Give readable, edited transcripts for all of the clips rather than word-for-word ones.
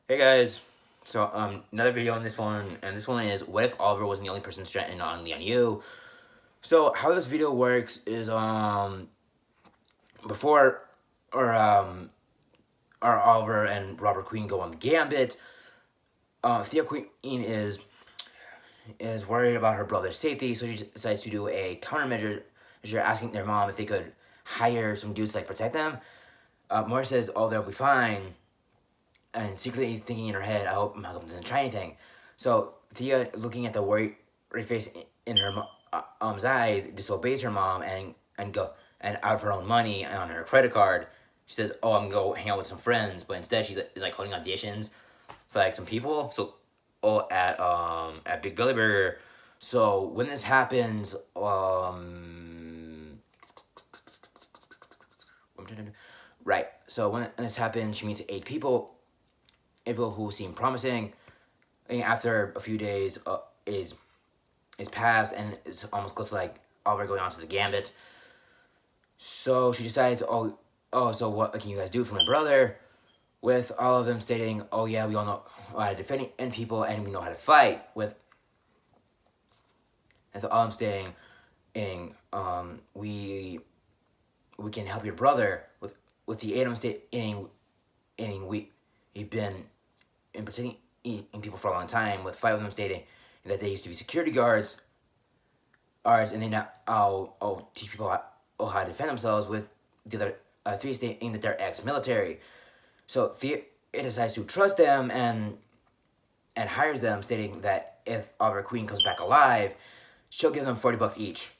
Hey guys, so another video on this one, and this one is what if Oliver wasn't the only person stranded on Lian Yu? So how this video works is before or our Oliver and Robert Queen go on the gambit, Thea Queen is worried about her brother's safety, so she decides to do a countermeasure, asking their mom if they could hire some dudes to protect them. Morris says, "Oh, they'll be fine." And secretly thinking in her head, I hope Malcolm doesn't try anything. So Thea, looking at the worried face in her mom's eyes, disobeys her mom and go and out of her own money and on her credit card, she says, "Oh, I'm gonna go hang out with some friends," but instead she's holding auditions for some people. So, at Big Billy Burger. So when this happens, right. So when this happens, she meets 8 people who seem promising. And after a few days is passed, and it's almost close to Oliver going on to the gambit. So she decides, so what can you guys do for my brother? With all of them stating, "Oh yeah, we all know how to defend people, and we know how to fight." And all I'm stating, we can help your brother with the 8 of them stating, we've been protecting people for a long time, with 5 of them stating that they used to be security guards, and they now I'll teach people how to defend themselves, with the other 3 stating that they're ex-military. So Thea decides to trust them and hires them, stating that if Oliver Queen comes back alive, she'll give them $40 each,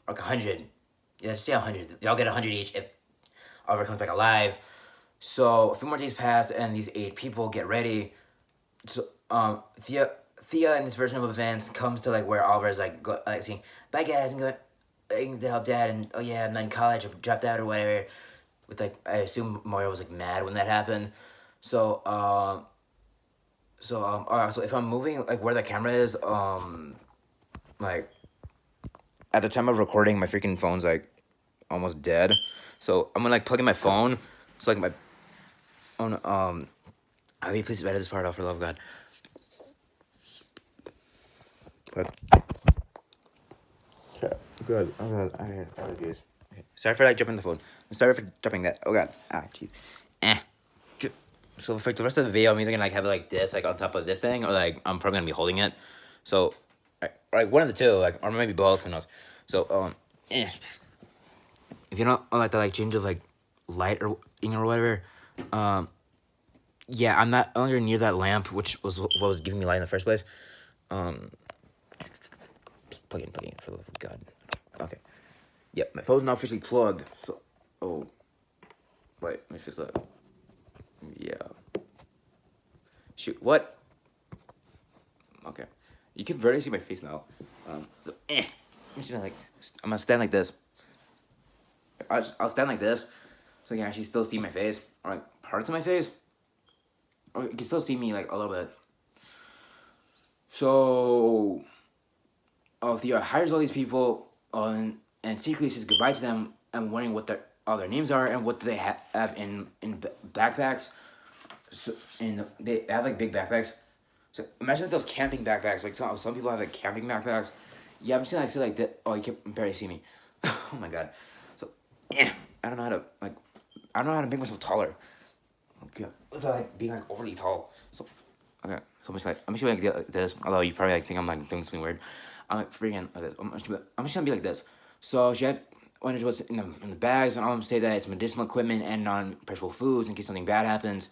like 100. Yeah, just say 100. They'll get 100 each if Oliver comes back alive. So a few more days pass, and these 8 people get ready. So Thea in this version of events comes to where Oliver's saying, "Bye guys, I'm going to help Dad," and "Oh yeah, I'm not in college, I dropped out or whatever." With I assume Mario was mad when that happened. So so if I'm moving where the camera is, like at the time of recording, my freaking phone's almost dead. So I'm gonna plug in my phone. So my phone. I mean, please edit this part out for the love of God. But good. Oh god. Okay. Oh jeez. Okay. Sorry for jumping the phone. I'm sorry for jumping that. Oh god. Ah jeez. So for the rest of the video, I'm either gonna have it this, on top of this thing, or I'm probably gonna be holding it. So, one of the two, or maybe both. Who knows? So if you don't like the change of light or whatever, yeah, I'm not longer near that lamp, which was what was giving me light in the first place. Plug in for the love of God. Okay. Yep, my phone's now officially plugged. So, wait, let me fix that. Yeah. Shoot, what? Okay. You can barely see my face now. I'm just gonna I'm gonna stand like this. I'll stand like this, so you can actually still see my face, or parts of my face, or you can still see me a little bit. So, Thea hires all these people, and secretly says goodbye to them, and wondering what all their names are and what do they have in backpacks. So, and they have big backpacks. So imagine those camping backpacks. Some people have camping backpacks. Yeah, I'm just gonna say that. Oh, you can barely see me. Oh my god. So I don't know how to I don't know how to make myself taller. Okay. Without being overly tall. So okay. So I'm just gonna like this. Although you probably think I'm doing something weird. I'm freaking like this. I'm just gonna be like this. So she had wonders what's in the bags, and all of them say that it's medicinal equipment and non-perishable foods in case something bad happens.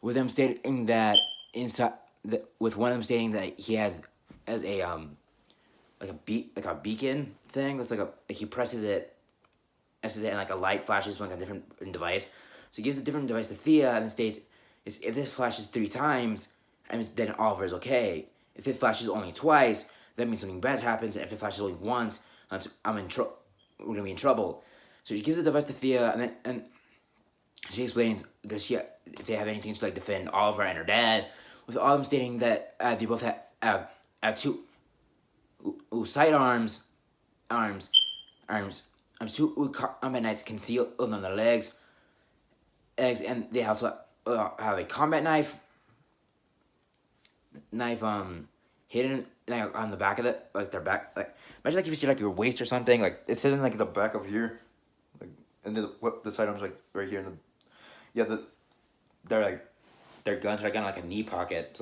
With them stating that inside, with one of them stating that he has as a a beacon thing. That's he presses it, and a light flashes from a different device. So he gives a different device to Thea, and then states, if this flashes 3 times, then Oliver's okay. If it flashes only twice, that means something bad happens. And if it flashes only once, I'm in trouble. We're gonna be in trouble. So she gives the device to Thea, and she explains if they have anything to defend Oliver and her dad, with all of them stating that they both have 2 sidearms, 2 combat knights concealed on their legs, and they also have a combat knife hidden like on the back of it, like their back, like imagine like if you see like your waist or something, like it's hidden like the back of here, like and the sidearms like right here in the yeah they're like their guns are like in like a knee pocket.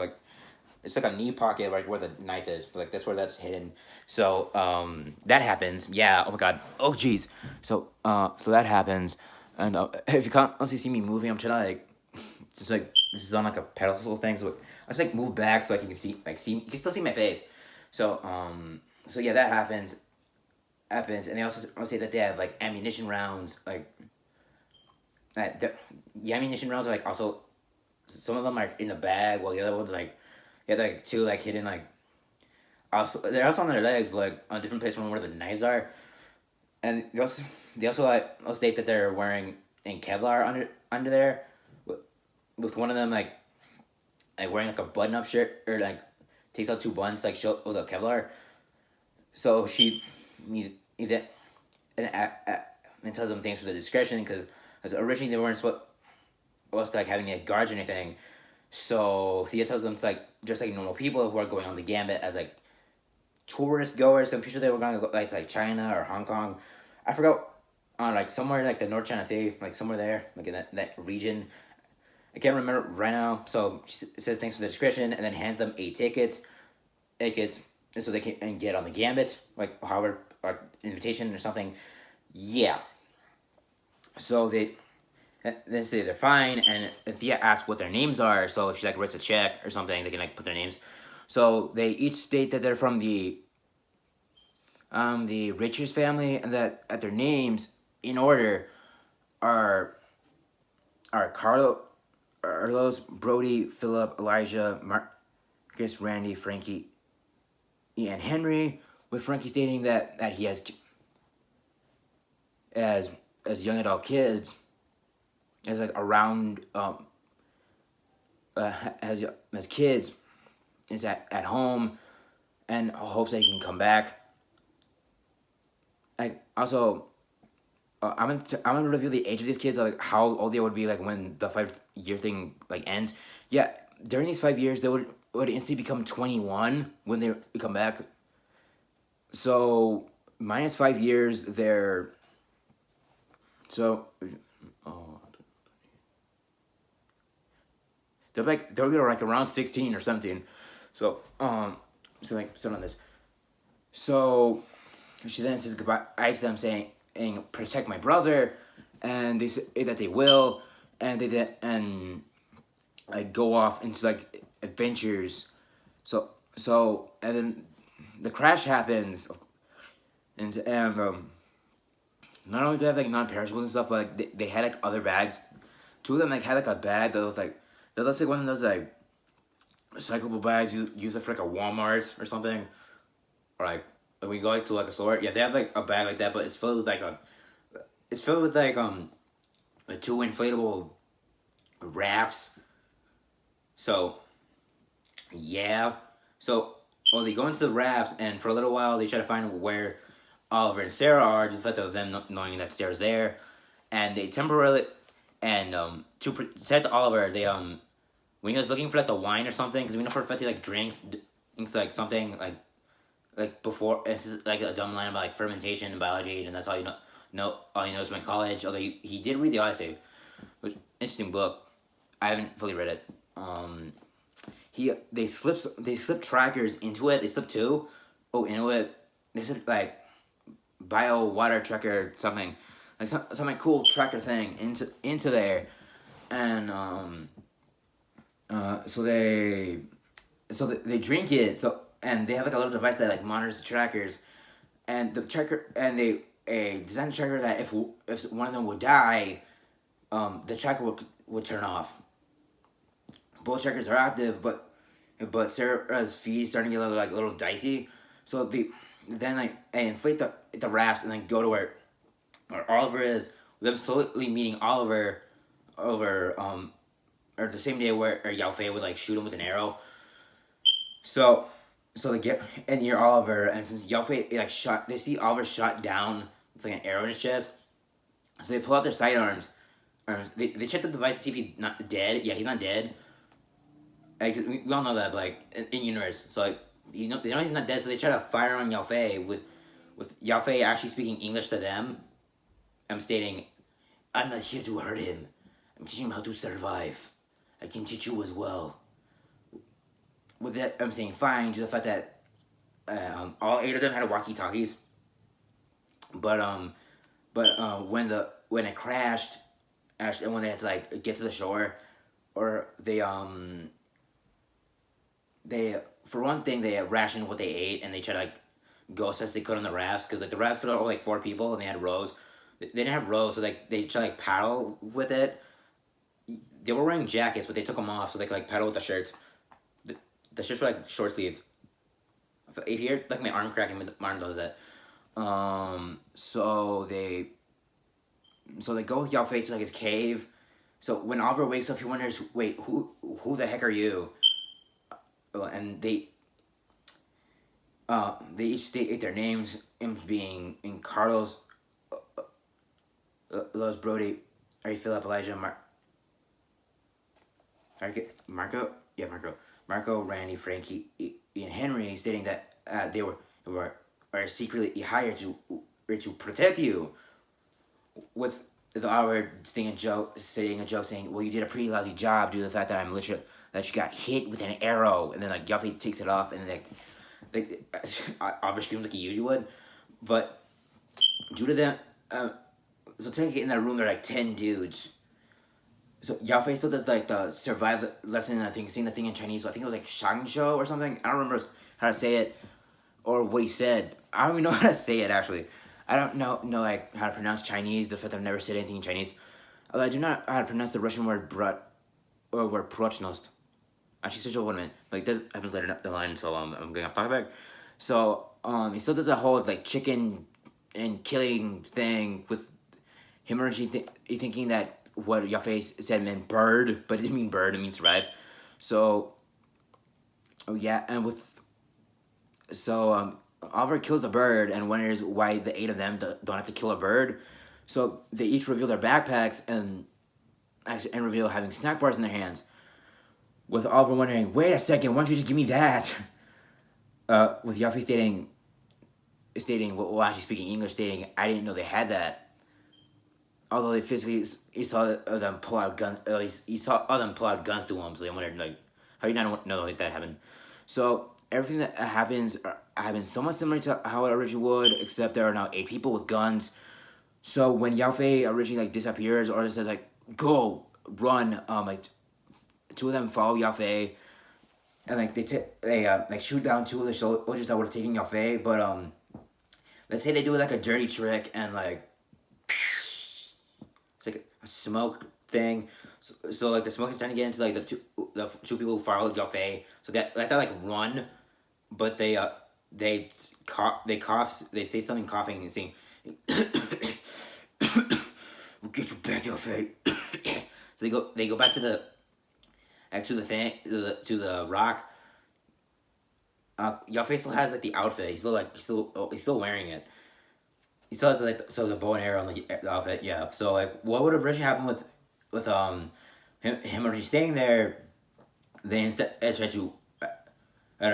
It's like a knee pocket right where the knife is, but like that's where that's hidden. So that happens. Yeah. Oh my god. Oh jeez. So that happens, and if you can't honestly see me moving, I'm trying to like it's just like this is on like a pedestal thing, so I just like move back so like you can see you can still see my face. So yeah, that happens, and they also say that they have like ammunition rounds, like the ammunition rounds are like also some of them are in the bag, while the other ones like yeah like two like hidden like also they're also on their legs, but like on a different place from where the knives are, and they also like will state that they're wearing in Kevlar under there, with one of them like wearing like a button up shirt or like takes out two buttons like show with a Kevlar. So she either and tells them thanks for the discretion because originally they weren't supposed to like having like guards or anything. So Thea tells them to like just like normal people who are going on the gambit as like tourist goers. I'm pretty sure they were going to go like China or Hong Kong. I forgot on like somewhere like the North China Sea, like somewhere there, like in that region. I can't remember right now. So she says thanks for the discretion and then hands them tickets, so they can and get on the gambit, like however, like invitation or something. Yeah. So they say they're fine, and Thea asks what their names are. So if she like writes a check or something, they can like put their names. So they each state that they're from the Richards family, and that at their names in order are Carlos, Brody, Philip, Elijah, Marcus, Randy, Frankie, and Henry. With Frankie stating that he has as young adult kids, as like around as kids is at home, and hopes that he can come back. Like also, I'm gonna reveal the age of these kids, like how old they would be like when the 5 year thing like ends. Yeah, during these 5 years, they would instantly become 21 when they come back. So minus 5 years, they're so. Oh, they're like around 16 or 17. So so like something on this. So she then says goodbye to them, saying protect my brother, and they say that they will, and they then like go off into like adventures. So and then the crash happens, and not only do they have like non-perishables and stuff, but like, they had like other bags. Two of them like had like a bag that looks like one of those like recyclable bags use it for like a Walmart or something, or like when we go like to like a store. Yeah, they have like a bag like that, but it's filled with like two inflatable rafts. So yeah, so well they go into the rafts, and for a little while they try to find where Oliver and Sarah are, just let them knowing that Sarah's there, and they temporarily and to protect Oliver, they when he was looking for like the wine or something, because we know for a fact he like drinks like something like before it's just, like a dumb line about like fermentation and biology, and that's all all he knows from college. Although he did read the Odyssey, which interesting book. I haven't fully read it. They slip trackers into it. They slip two. Oh, into it. They slip like bio water tracker something, like some cool tracker thing into there, and they drink it. So and they have like a little device that like monitors the trackers, and the tracker and they design a tracker that if one of them would die, the tracker would turn off. Both trackers are active, but Sarah's feet is starting to get a little dicey. So they then like inflate the rafts and then go to where Oliver is. Them slowly meeting Oliver over or the same day where Yao Fei would like shoot him with an arrow. So they get near Oliver, and since Yao Fei they see Oliver shot down with like an arrow in his chest. So they pull out their sidearms, They check the device to see if he's not dead. Yeah, he's not dead. Like, we all know that, but, like, in universe. So, like, they know he's not dead, so they try to fire on Yao Fei with Yao Fei actually speaking English to them. I'm stating, I'm not here to hurt him. I'm teaching him how to survive. I can teach you as well. With that, I'm saying fine, due to the fact that all 8 of them had walkie-talkies. But when it crashed, actually, when they had to, like, get to the shore, or they for one thing they rationed what they ate, and they tried to, like, go as fast as they could on the rafts, because, like, the rafts could hold, like, 4 people, and they had rows. They didn't have rows, so, like, they tried to, like, paddle with it. They were wearing jackets, but they took them off so they could, like, paddle with the shirts. The shirts were, like, short sleeve. If you hear, like, my arm cracking, my arm does that. So they go with Yao Fei to, like, his cave. So when Oliver wakes up, he wonders, wait, who the heck are you? And they each state their names being in Carlos, Los Brody, Ari Philip, Elijah, Marco, Randy, Frankie, and Henry, stating that they are secretly hired to protect you. With the Oliver saying a joke, saying, "Well, you did a pretty lousy job due to the fact that I'm literally that you got hit with an arrow," and then, like, Yuffie takes it off, and then, Oliver screams like he usually would, but due to them, so technically in that room there are, like, 10 dudes. So Yao Fei still does, like, the survive lesson. I think seeing the thing in Chinese. So I think it was like Shangzhou or something. I don't remember how to say it or what he said. I don't even know how to say it, actually. I don't know like, how to pronounce Chinese. The fact I've never said anything in Chinese. Although I do not know how to pronounce the Russian word brat or word prochnost. Actually, such a woman. Like, that happens later the line, so I'm going off topic. So he still does a whole, like, chicken and killing thing with him originally thinking that what Yao Fei said meant bird, but it didn't mean bird, it means survive. So, Oliver kills the bird and wonders why the 8 of them don't have to kill a bird. So they each reveal their backpacks and reveal having snack bars in their hands. With Oliver wondering, wait a second, why don't you just give me that? With Yao Fei stating, well, actually speaking English, stating, I didn't know they had that. Although they physically, he saw them pull out guns. At least he saw them pull out guns to him. So they wondered, like, how do you not know that happened? So everything that happens somewhat similar to how it originally would, except there are now 8 people with guns. So when Yao Fei originally, like, disappears, or says, like, go, run, like, 2 of them follow Yao Fei, and, like, they shoot down 2 of the soldiers that would have taken Yao Fei. But let's say they do, like, a dirty trick and, like, it's like a smoke thing. So like, the smoke is starting to get into, like, the two people who followed Yao Fei. So that they, like, run, but they cough. They say something coughing and saying, "We'll get you back, Yao Fei." So they go back to the rock. Yao Fei still has, like, the outfit. He's still wearing it. He still has, like, the bow and arrow on the outfit, yeah. So, like, what would have originally happened with him already staying there? They instead tried to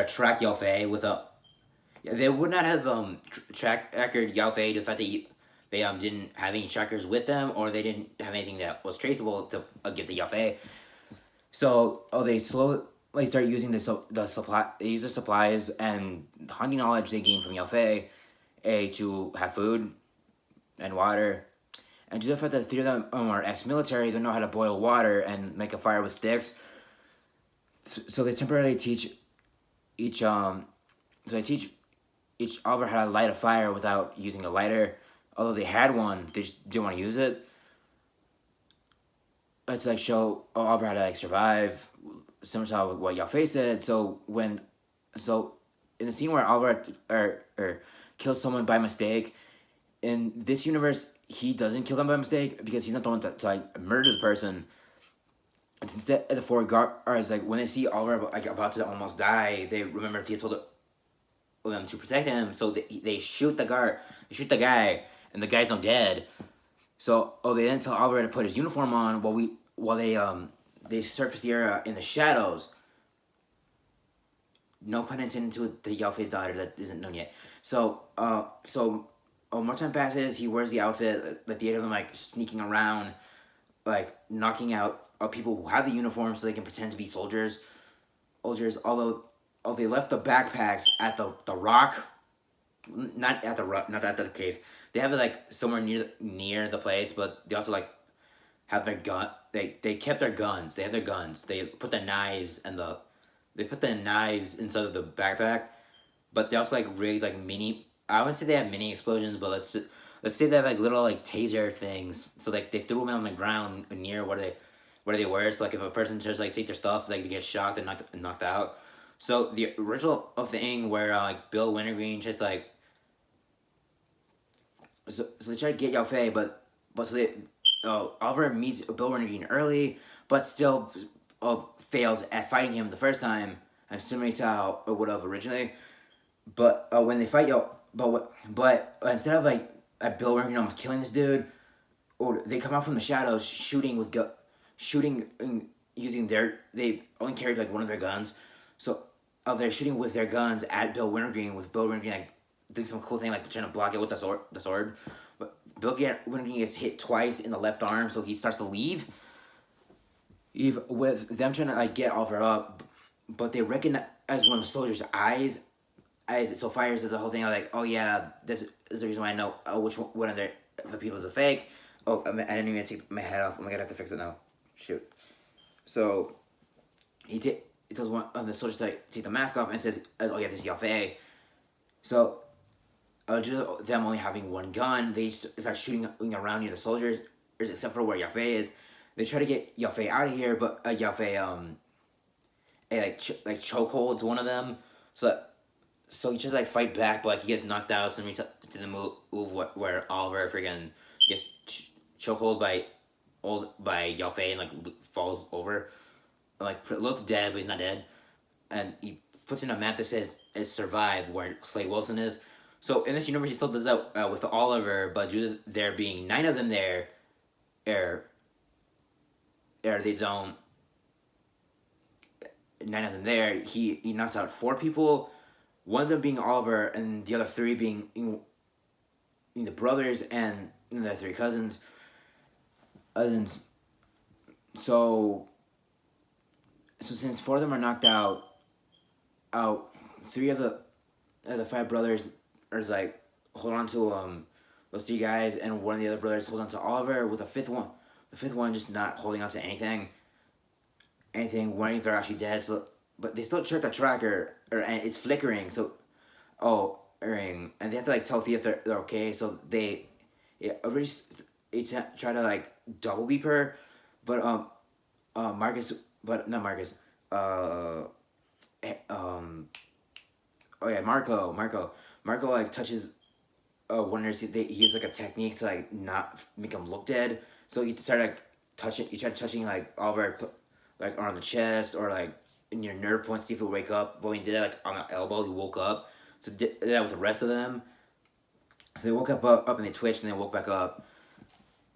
track Yao Fei with a. They would not have tracked Yao Fei to the fact that they didn't have any trackers with them, or they didn't have anything that was traceable to give to Yao Fei. So they slowly start using the supply. They use the supplies and hunting knowledge they gain from Yao Fei. To have food and water, and due to the fact that the 3 of them are ex-military, they know how to boil water and make a fire with sticks. So they temporarily teach each Oliver how to light a fire without using a lighter. Although they had one, they just didn't want to use it. It's like show Oliver how to, like, survive, similar to what Yao Fei said. So in the scene where Oliver kills someone by mistake, in this universe he doesn't kill them by mistake because he's not the one to like, murder the person. It's instead the 4 guards, like, when they see Oliver, like, about to almost die, they remember Thea told them to protect him, so they shoot the guy, and the guy's not dead. So they then tell Oliver to put his uniform on while they surface the area in the shadows. No pun intended to the Yao Fei's daughter that isn't known yet. More time passes. He wears the outfit. Like the eight of them like sneaking around, like knocking out people who have the uniform so they can pretend to be soldiers. Soldiers. Although they left the backpacks at the rock, not at the rock, not at the cave. They have it like somewhere near the place, but they also like have their gun. They kept their guns. They have their guns. They put the knives and they put the knives inside of the backpack, but they also like really like mini. I wouldn't say they have mini explosions, but let's say they have like little like taser things. So like they threw them on the ground near where they were. So like if a person tries to like take their stuff, like they get shocked and knocked out. So the original thing where like Bill Wintergreen just like so they try to get Yao Fei, but so they Oliver meets Bill Wintergreen early, but still fails at fighting him the first time. I'm similar to how it would have originally. But when they fight Yo, instead of like Bill Wintergreen almost killing this dude, or they come out from the shadows shooting using they only carried like one of their guns, so they're shooting with their guns at Bill Wintergreen with Bill Wintergreen like doing some cool thing like trying to block it with the sword. But Bill Wintergreen gets hit twice in the left arm, so he starts to leave with them trying to like get Oliver up, but they recognize one of the soldiers' eyes. So fires is the whole thing. I'm like, oh yeah, this is the reason why I know which one of the people is a fake. Oh, I didn't even take my head off. Oh my god, I have to fix it now. Shoot. So he tells one of the soldiers to take the mask off and says, oh yeah, this is Yao Fei. So due to them only having one gun, they start shooting around near the soldiers, except for where Yao Fei is. They try to get Yao Fei out of here, but Yao Fei chokeholds one of them. So he tries to like fight back, but like he gets knocked out. So to the move where Oliver friggin' gets chokehold by Yao Fei and like falls over, like looks dead, but he's not dead. And he puts in a map that says "is survived" where Slade Wilson is. So in this universe, he still does that with Oliver, but due to there being 9 of them there, they don't. 9 of them there. He knocks out 4 people. One of them being Oliver, and the other 3 being the brothers and the 3 cousins. So since 4 of them are knocked out, 3 of the 5 brothers are like hold on to those 3 guys, and one of the other brothers holds on to Oliver with the fifth one just not holding on to anything, wondering if they're actually dead. So, but they still check the tracker, and it's flickering. So, and they have to like tell Thea if they're okay. So they try to like double beep her, but Marcus, but not Marcus. Oh yeah, Marco like touches. Wonders if he has like a technique to like not make him look dead. So he started like touching. He tried touching like Oliver, like on the chest or like in your nerve points, see if he'll wake up. But when he did that like on the elbow, he woke up. So did that with the rest of them. So they woke up and they twitched and they woke back up.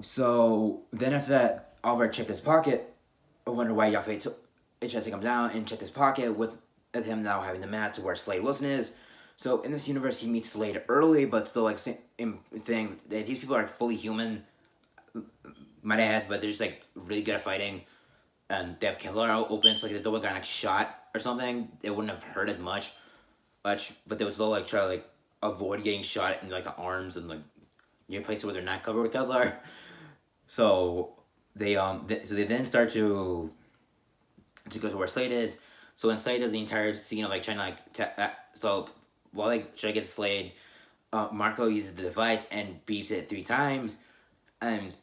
So then after that, Oliver checked his pocket. I wonder why Yao Fei tried to take him down and checked his pocket with him now having the map to where Slade Wilson is. So in this universe, he meets Slade early, but still like same thing. These people are fully human, might add, but they're just like really good at fighting, and they have Kevlar open. So like if the one got like shot or something, it wouldn't have hurt as much, but they would still like try to like avoid getting shot in like the arms and like near places where they're not covered with Kevlar. So they then start to go to where Slade is. So when Slade does the entire scene of like trying to like so while they try to get Slade, Marco uses the device and beeps it 3 times, and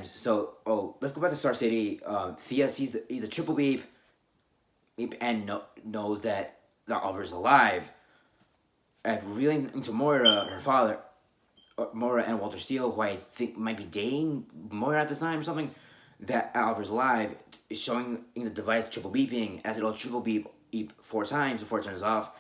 so let's go back to Star City. Thea sees the triple beep and knows that Oliver's alive. And revealing to Moira, her father, Moira and Walter Steele, who I think might be dating Moira at this time or something, that Oliver's alive, is showing in the device triple beeping as it'll triple beep 4 times before it turns off.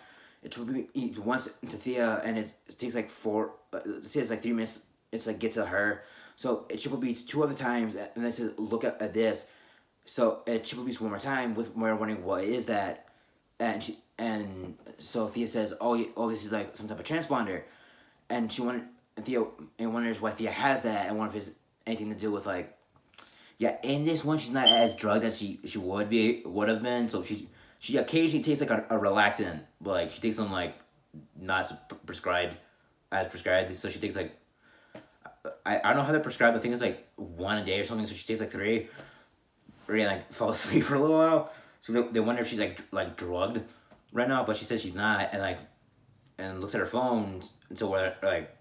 It triple beep once to Thea, and it takes like 3 minutes. It's like get to her. So it triple beats two other times, and then it says, "Look at this." So it triple beats one more time with Moira wondering what is that, and so Thea says, "Oh, this is like some type of transponder," and Thea and wonders why Thea has that, and wonder if it's anything to do with like, yeah. In this one, she's not as drugged as she would have been. So she occasionally takes like a relaxant, but like she takes them like not prescribed as prescribed. So she takes like I don't know how they're prescribed. I think it's like one a day or something. So she takes like three, or yeah, like fall asleep for a little while. So they wonder if she's like drugged right now, but she says she's not, and looks at her phone until where like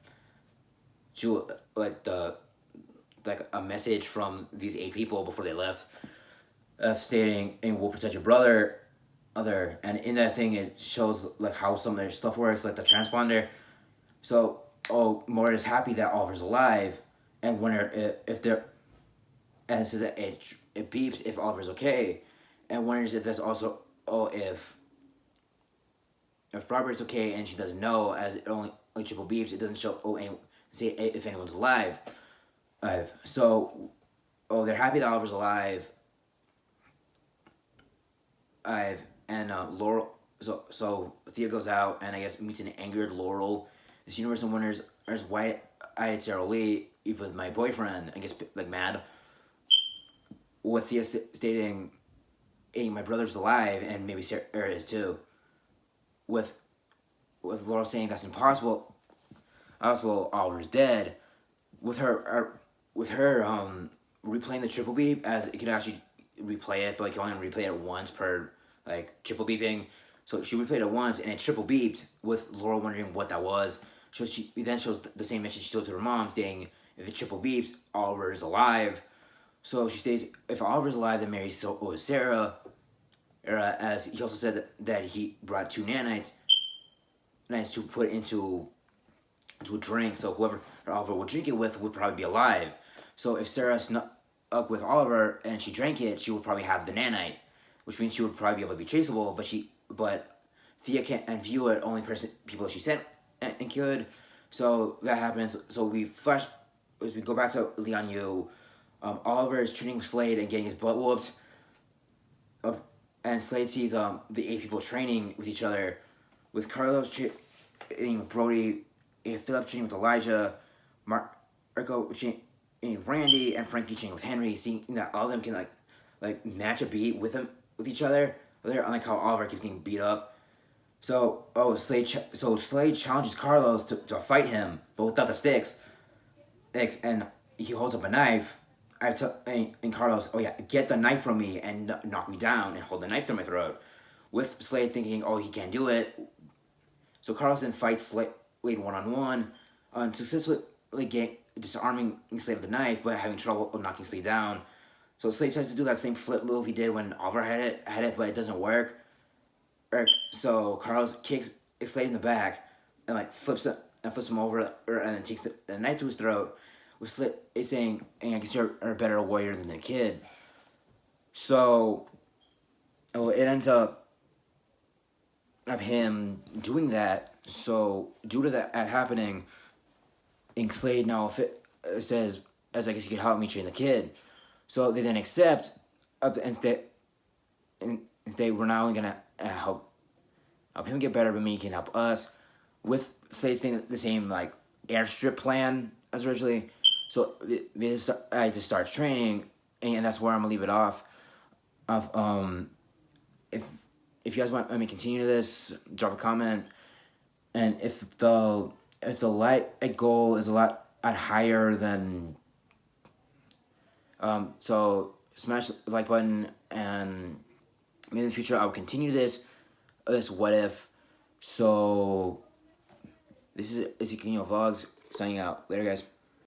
she like the like a message from these 8 people before they left, stating, "And we'll protect your brother." And in that thing it shows like how some of their stuff works, like the transponder. So Moira's happy that Oliver's alive, and wonder if they're and it says that it beeps if Oliver's okay, and wonders if that's also if Robert's okay, and she doesn't know, as it only triple beeps. It doesn't show say if anyone's alive. So they're happy that Oliver's alive. And Laurel. So Thea goes out and I guess meets an angered Laurel. This universe and wonders why I had Sarah Lee even with my boyfriend. I guess like mad. With Thea stating, "Hey, my brother's alive and maybe Sarah is too." With Laurel saying that's impossible. Also, Oliver's dead. With her replaying the triple beep, as it could actually replay it, but like you only replay it once per like triple beeping. So she replayed it once and it triple beeped with Laurel wondering what that was. So she then shows the same message she told to her mom, stating, "If it triple beeps, Oliver is alive." So she states, "If Oliver's alive, then Mary's Sarah." As he also said that he brought 2 nanites to put into a drink. So whoever Oliver would drink it with would probably be alive. So if Sarah snuck up with Oliver and she drank it, she would probably have the nanite, which means she would probably be able to be traceable. But Thea can't and view it. Only people she sent and could. So that happens. So as we go back to Lian Yu. Oliver is training with Slade and getting his butt whooped. And Slade sees the 8 people training with each other, with Carlos training with Brody, Philip training with Elijah, Marco training with Randy, and Frankie training with Henry. Seeing that all of them can like match a beat with each other. Unlike how Oliver keeps getting beat up. So Slade challenges Carlos to fight him, but without the sticks. And he holds up a knife. And Carlos, "Oh yeah, get the knife from me and knock me down and hold the knife to my throat." With Slade thinking, "Oh, he can't do it." So Carlos then fights Slade one-on-one, successfully disarming Slade with the knife, but having trouble knocking Slade down. So Slade tries to do that same flip move he did when Oliver had it, but it doesn't work. So Carlos kicks Slade in the back and flips him over, and then takes the knife to his throat. With Slade saying, "I guess you're a better warrior than the kid." So it ends up of him doing that. So due to that happening, Slade now says, "As I guess you could help me train the kid." So they then accept and stay. We're not only gonna help him get better, but me can help us. With Slade staying the same airstrip plan as originally. So I just start training, and that's where I'm gonna leave it off. If you guys want me to continue this, drop a comment. And if the light goal is a lot higher than so smash the like button, and maybe in the future I will continue this what if. So this is Ezekiel Vlogs signing out. Later, guys.